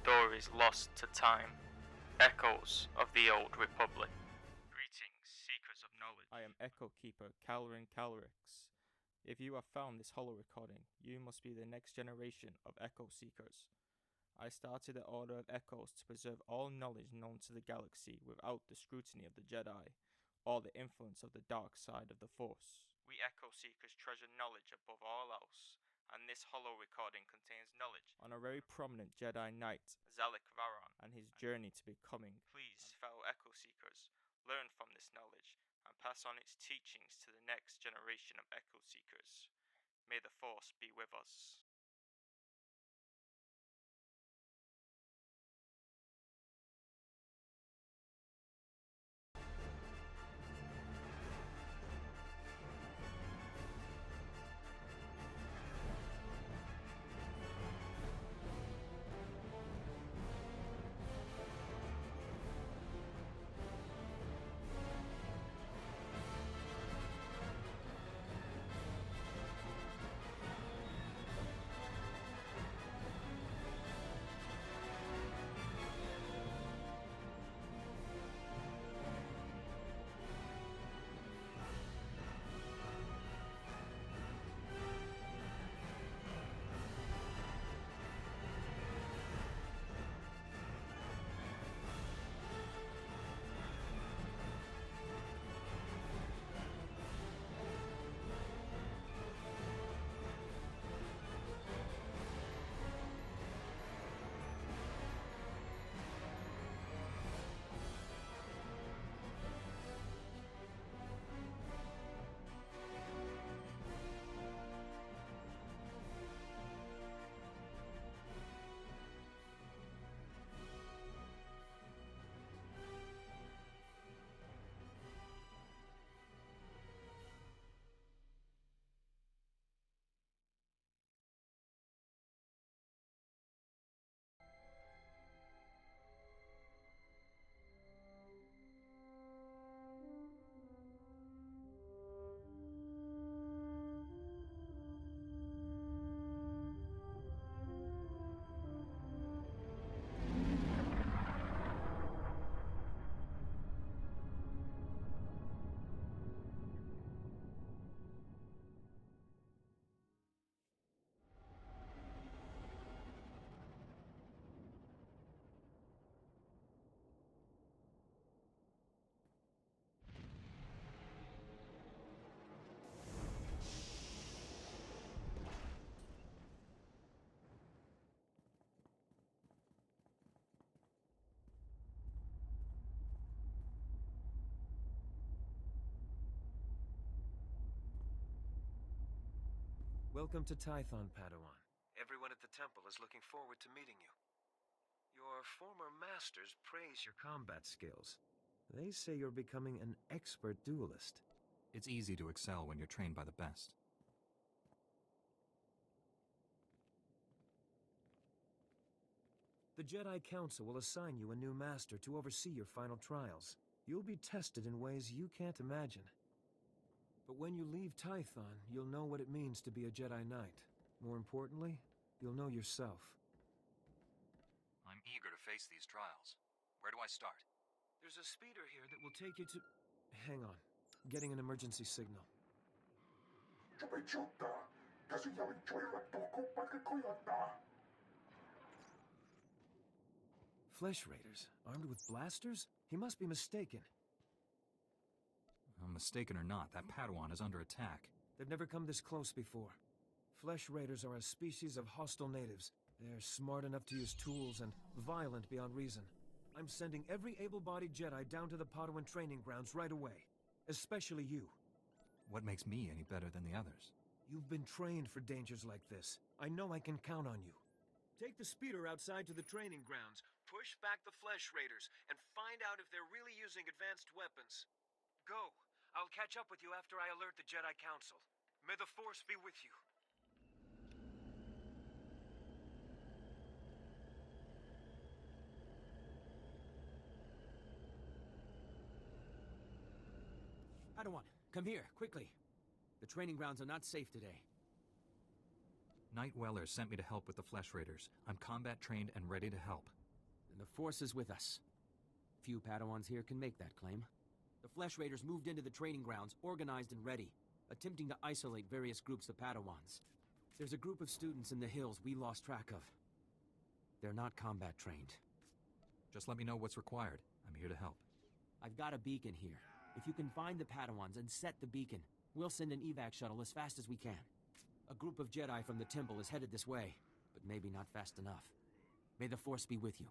stories lost to time, echoes of the old republic. Greetings, seekers of knowledge. I am Echo Keeper Calrin Calrix. If you have found this holo recording, you must be the next generation of Echo Seekers. I started the Order of Echoes to preserve all knowledge known to the galaxy without the scrutiny of the Jedi, or the influence of the dark side of the Force. We Echo Seekers treasure knowledge above all else, and this holo recording contains knowledge on a very prominent Jedi Knight, Zalek Varon, and his journey to becoming. Please, fellow Echo Seekers, learn from this knowledge and pass on its teachings to the next generation of Echo Seekers. May the Force be with us. Welcome to Tython, Padawan. Everyone at the temple is looking forward to meeting you. Your former masters praise your combat skills. They say you're becoming an expert duelist. It's easy to excel when you're trained by the best. The Jedi Council will assign you a new master to oversee your final trials. You'll be tested in ways you can't imagine. But when you leave Tython, you'll know what it means to be a Jedi Knight. More importantly, you'll know yourself. I'm eager to face these trials. Where do I start? There's a speeder here that will take you to... Hang on. Getting an emergency signal. Flesh Raiders? Armed with blasters? He must be mistaken. Mistaken or not, that Padawan is under attack. They've never come this close before. Flesh Raiders are a species of hostile natives. They're smart enough to use tools and violent beyond reason. I'm sending every able-bodied Jedi down to the Padawan training grounds right away. Especially you. What makes me any better than the others? You've been trained for dangers like this. I know I can count on you. Take the speeder outside to the training grounds, push back the Flesh Raiders, and find out if they're really using advanced weapons. Go. I'll catch up with you after I alert the Jedi Council. May the Force be with you. Padawan, come here, quickly. The training grounds are not safe today. Knight Weller sent me to help with the Flesh Raiders. I'm combat trained and ready to help. And the Force is with us. Few Padawans here can make that claim. The Flesh Raiders moved into the training grounds, organized and ready, attempting to isolate various groups of Padawans. There's a group of students in the hills we lost track of. They're not combat trained. Just let me know what's required. I'm here to help. I've got a beacon here. If you can find the Padawans and set the beacon, we'll send an evac shuttle as fast as we can. A group of Jedi from the temple is headed this way, but maybe not fast enough. May the Force be with you.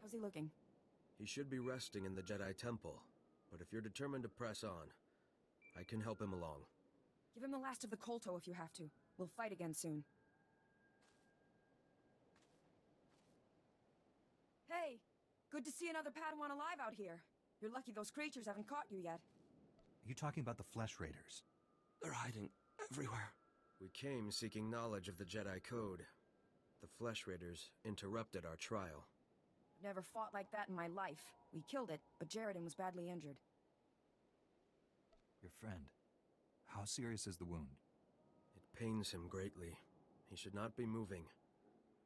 How's he looking? He should be resting in the Jedi Temple, but if you're determined to press on, I can help him along. Give him the last of the Kolto if you have to. We'll fight again soon. Hey! Good to see another Padawan alive out here. You're lucky those creatures haven't caught you yet. Are you talking about the Flesh Raiders? They're hiding everywhere. We came seeking knowledge of the Jedi Code. The Flesh Raiders interrupted our trial. I've never fought like that in my life. We killed it, but Jaredin was badly injured. Your friend. How serious is the wound? It pains him greatly. He should not be moving.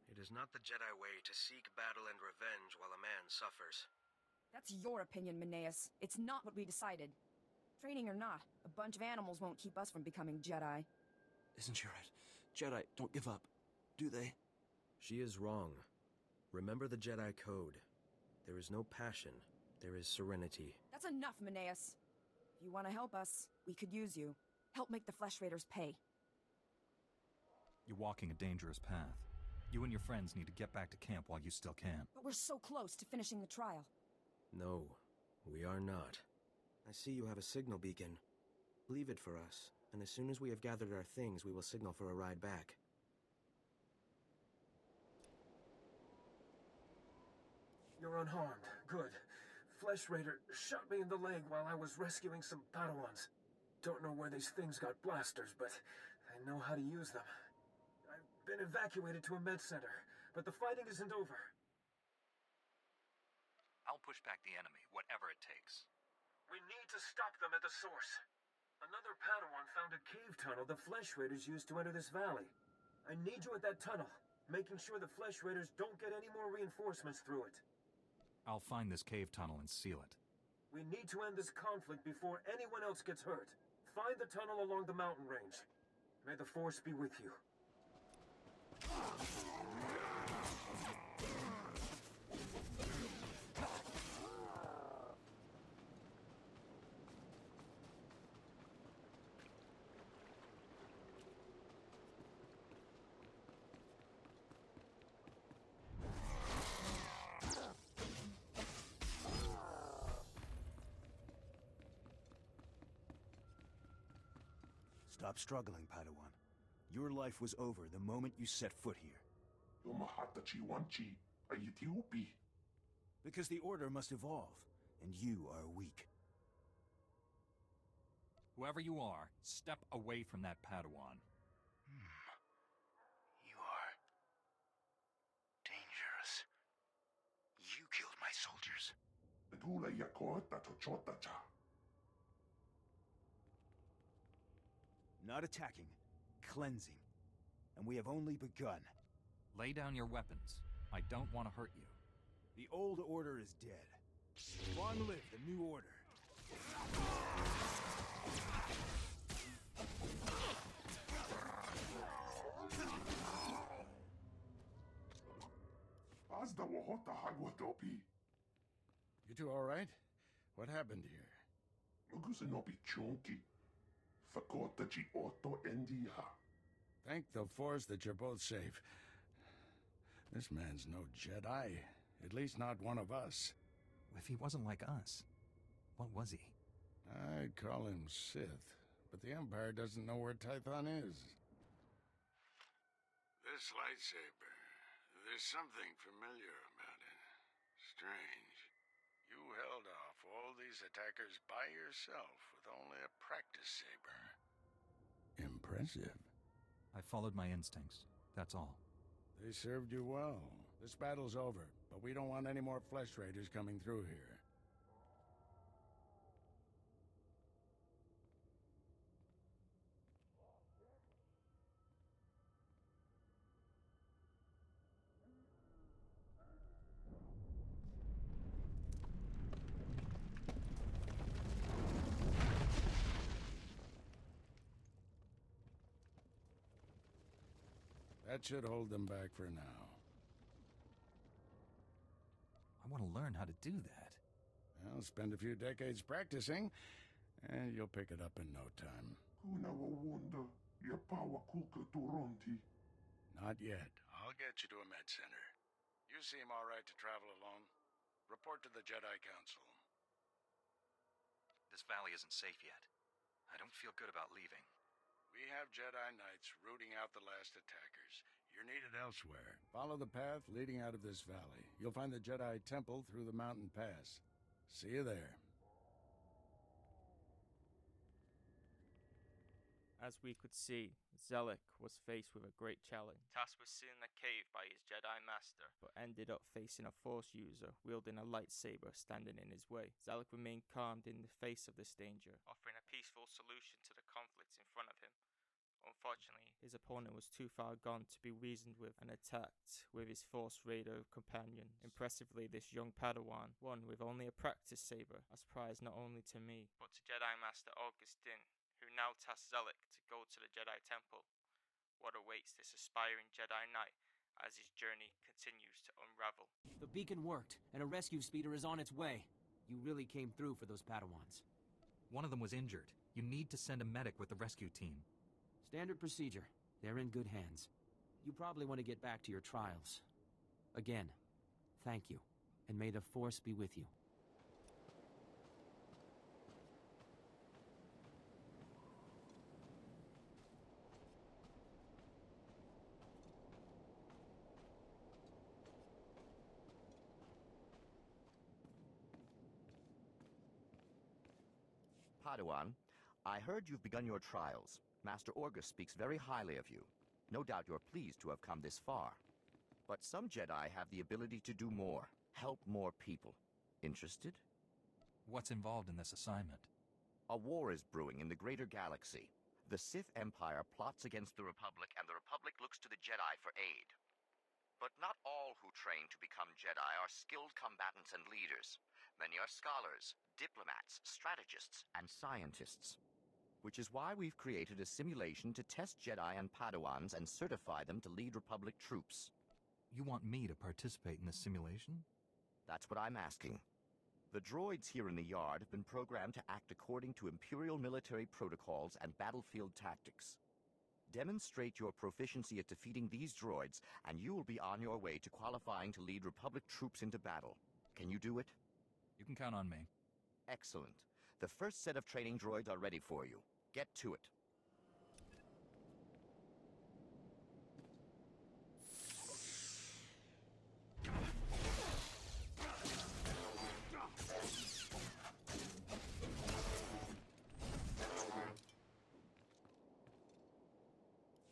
It is not the Jedi way to seek battle and revenge while a man suffers. That's your opinion, Meneus. It's not what we decided. Training or not, a bunch of animals won't keep us from becoming Jedi. Isn't she right? Jedi don't give up, do they? She is wrong. Remember the Jedi Code. There is no passion. There is serenity. That's enough, Meneus. If you want to help us, we could use you. Help make the Flesh Raiders pay. You're walking a dangerous path. You and your friends need to get back to camp while you still can. But we're so close to finishing the trial. No, we are not. I see you have a signal beacon. Leave it for us, and as soon as we have gathered our things, we will signal for a ride back. You're unharmed. Good. Flesh Raider shot me in the leg while I was rescuing some Padawans. Don't know where these things got blasters, but I know how to use them. I've been evacuated to a med center, but the fighting isn't over. I'll push back the enemy, whatever it takes. We need to stop them at the source. Another Padawan found a cave tunnel the Flesh Raiders used to enter this valley. I need you at that tunnel, making sure the Flesh Raiders don't get any more reinforcements through it. I'll find this cave tunnel and seal it. We need to end this conflict before anyone else gets hurt. Find the tunnel along the mountain range. May the Force be with you. Stop struggling, Padawan. Your life was over the moment you set foot here. Because the Order must evolve, and you are weak. Whoever you are, step away from that Padawan. You are dangerous. You killed my soldiers. Not attacking, cleansing. And we have only begun. Lay down your weapons. I don't want to hurt you. The old order is dead. Long live the new order. You two all right? What happened here? Thank the Force that you're both safe. This man's no Jedi. At least not one of us. If he wasn't like us, what was he? I'd call him Sith, but the Empire doesn't know where Tython is. This lightsaber, there's something familiar about it. Strange. You held off all these attackers by yourself with only a practice saber. Impressive. I followed my instincts, that's all. They served you well. This battle's over, but we don't want any more flesh raiders coming through here. That should hold them back for now. I want to learn how to do that. Well, spend a few decades practicing, and you'll pick it up in no time. Not yet. I'll get you to a med center. You seem all right to travel alone. Report to the Jedi Council. This valley isn't safe yet. I don't feel good about leaving. We have Jedi Knights rooting out the last attackers. You're needed elsewhere. Follow the path leading out of this valley. You'll find the Jedi Temple through the mountain pass. See you there. As we could see, Zelek was faced with a great challenge. Tas was seen in a cave by his Jedi Master, but ended up facing a Force user wielding a lightsaber standing in his way. Zelek remained calm in the face of this danger, offering a peaceful solution to the conflicts in front of him. Unfortunately, his opponent was too far gone to be reasoned with and attacked with his Force Raider companions. Impressively, this young Padawan won with only a practice saber as prize not only to me, but to Jedi Master Augustine, who now tasked Zelek to go to the Jedi Temple. What awaits this aspiring Jedi Knight as his journey continues to unravel? The beacon worked, and a rescue speeder is on its way. You really came through for those Padawans. One of them was injured. You need to send a medic with the rescue team. Standard procedure. They're in good hands. You probably want to get back to your trials. Again, thank you, and may the Force be with you. Padawan, I heard you've begun your trials. Master Orgus speaks very highly of you. No doubt you're pleased to have come this far. But some Jedi have the ability to do more, help more people. Interested? What's involved in this assignment? A war is brewing in the greater galaxy. The Sith Empire plots against the Republic, and the Republic looks to the Jedi for aid. But not all who train to become Jedi are skilled combatants and leaders. Many are scholars, diplomats, strategists, and scientists. Which is why we've created a simulation to test Jedi and Padawans and certify them to lead Republic troops. You want me to participate in this simulation? That's what I'm asking. The droids here in the yard have been programmed to act according to Imperial military protocols and battlefield tactics. Demonstrate your proficiency at defeating these droids, and you will be on your way to qualifying to lead Republic troops into battle. Can you do it? You can count on me. Excellent. The first set of training droids are ready for you. Get to it.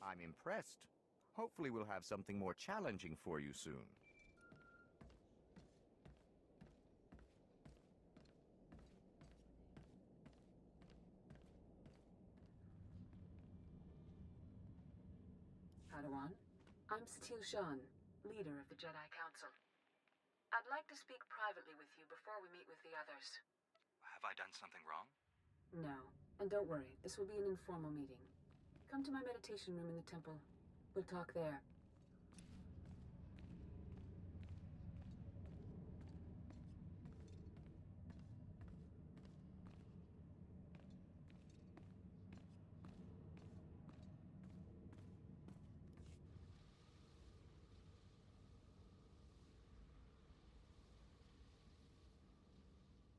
I'm impressed. Hopefully we'll have something more challenging for you soon. Padawan, I'm Satil Shan, leader of the Jedi Council. I'd like to speak privately with you before we meet with the others. Have I done something wrong? No. And don't worry, this will be an informal meeting. Come to my meditation room in the temple. We'll talk there.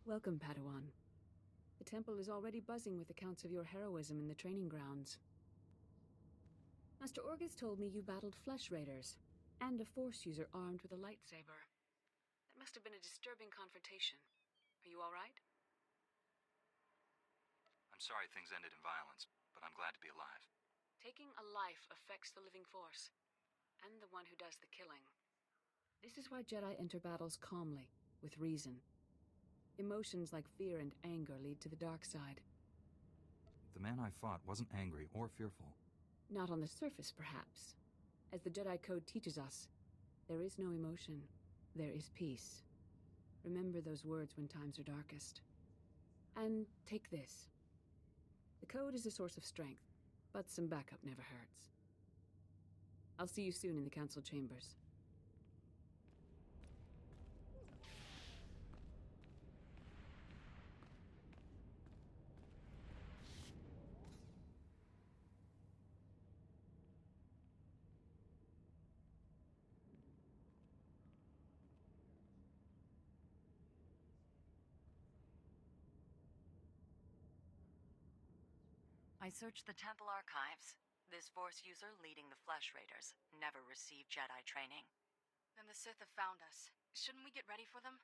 Welcome, Padawan. The temple is already buzzing with accounts of your heroism in the training grounds. Master Orgus told me you battled Flesh Raiders, and a Force user armed with a lightsaber. That must have been a disturbing confrontation. Are you all right? I'm sorry things ended in violence, but I'm glad to be alive. Taking a life affects the living Force, and the one who does the killing. This is why Jedi enter battles calmly, with reason. Emotions like fear and anger lead to the dark side. The man I fought wasn't angry or fearful. Not on the surface, perhaps. As the Jedi Code teaches us, there is no emotion. There is peace. Remember those words when times are darkest. And take this. The Code is a source of strength, but some backup never hurts. I'll see you soon in the Council chambers. I searched the temple archives. This Force user leading the Flesh Raiders never received Jedi training. Then the Sith have found us. Shouldn't we get ready for them?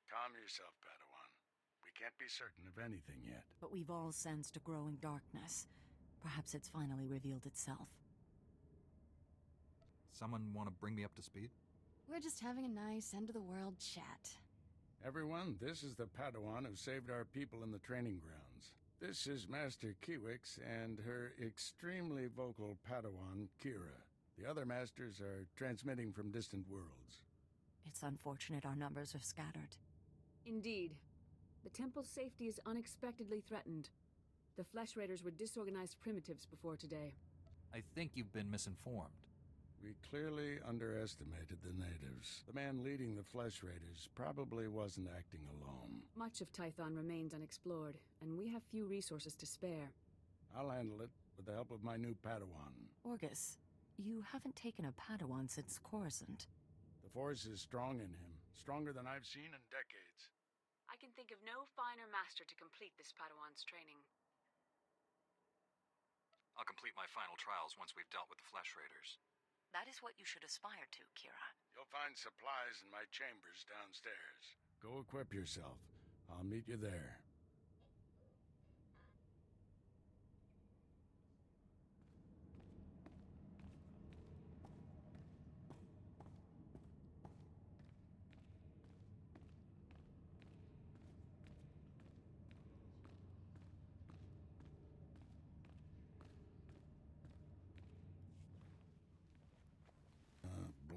Calm yourself, Padawan. We can't be certain of anything yet. But we've all sensed a growing darkness. Perhaps it's finally revealed itself. Someone want to bring me up to speed? We're just having a nice end-of-the-world chat. Everyone, this is the Padawan who saved our people in the training grounds. This is Master Kiwix and her extremely vocal Padawan, Kira. The other Masters are transmitting from distant worlds. It's unfortunate our numbers are scattered. Indeed. The temple's safety is unexpectedly threatened. The Flesh Raiders were disorganized primitives before today. I think you've been misinformed. We clearly underestimated the natives. The man leading the Flesh Raiders probably wasn't acting alone. Much of Tython remains unexplored, and we have few resources to spare. I'll handle it with the help of my new Padawan. Orgus, you haven't taken a Padawan since Coruscant. The Force is strong in him. Stronger than I've seen in decades. I can think of no finer master to complete this Padawan's training. I'll complete my final trials once we've dealt with the Flesh Raiders. That is what you should aspire to, Kira. You'll find supplies in my chambers downstairs. Go equip yourself. I'll meet you there.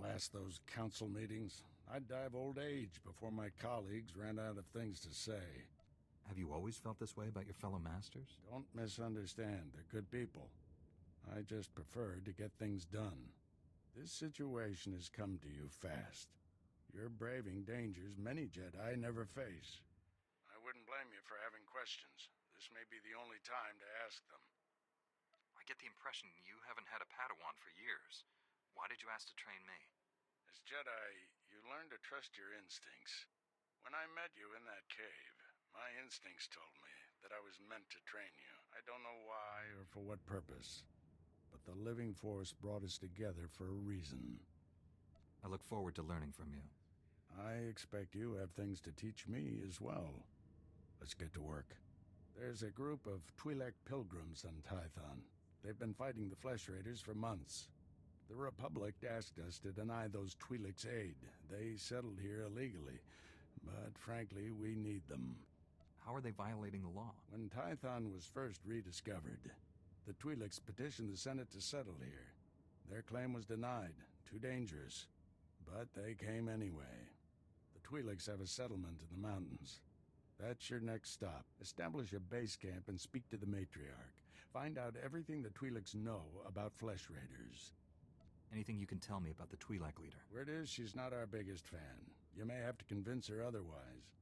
Blast those council meetings. I'd die of old age before my colleagues ran out of things to say. Have you always felt this way about your fellow Masters? Don't misunderstand. They're good people. I just prefer to get things done. This situation has come to you fast. You're braving dangers many Jedi never face. I wouldn't blame you for having questions. This may be the only time to ask them. I get the impression you haven't had a Padawan for years. Why did you ask to train me? As Jedi, you learn to trust your instincts. When I met you in that cave, my instincts told me that I was meant to train you. I don't know why or for what purpose, but the living Force brought us together for a reason. I look forward to learning from you. I expect you have things to teach me as well. Let's get to work. There's a group of Twi'lek pilgrims on Tython. They've been fighting the Flesh Raiders for months. The Republic asked us to deny those Twi'leks aid. They settled here illegally, but frankly, we need them. How are they violating the law? When Tython was first rediscovered, the Twi'leks petitioned the Senate to settle here. Their claim was denied. Too dangerous. but they came anyway. The Twi'leks have a settlement in the mountains. That's your next stop. Establish a base camp and speak to the matriarch. Find out everything the Twi'leks know about Flesh Raiders. Anything you can tell me about the Twi'lek leader? Word is she's not our biggest fan. You may have to convince her otherwise.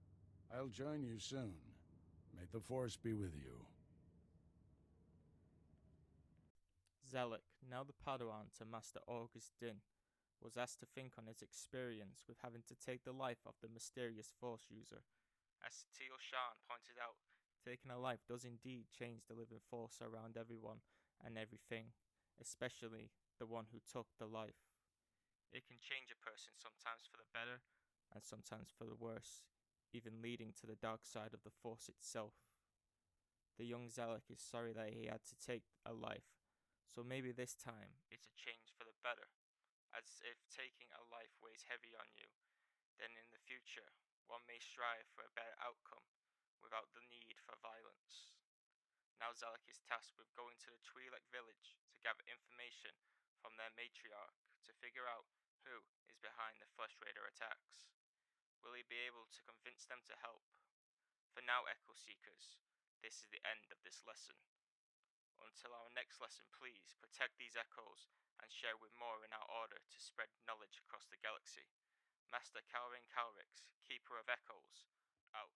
I'll join you soon. May the Force be with you. Zelek, now the Padawan to Master August Din, was asked to think on his experience with having to take the life of the mysterious Force user. As Teal Shan pointed out, taking a life does indeed change the living force around everyone and everything, especially the one who took the life. It can change a person sometimes for the better and sometimes for the worse, even leading to the dark side of the Force itself. The young Zelek is sorry that he had to take a life, so maybe this time it's a change for the better, as if taking a life weighs heavy on you, then in the future one may strive for a better outcome without the need for violence. Now Zelek is tasked with going to the Twi'lek village to gather information from their matriarch to figure out who is behind the Flesh Raider attacks. Will he be able to convince them to help? For now, Echo Seekers, this is the end of this lesson. Until our next lesson, please protect these echoes and share with more in our order to spread knowledge across the galaxy. Master Calvin Calrix, Keeper of Echoes, out.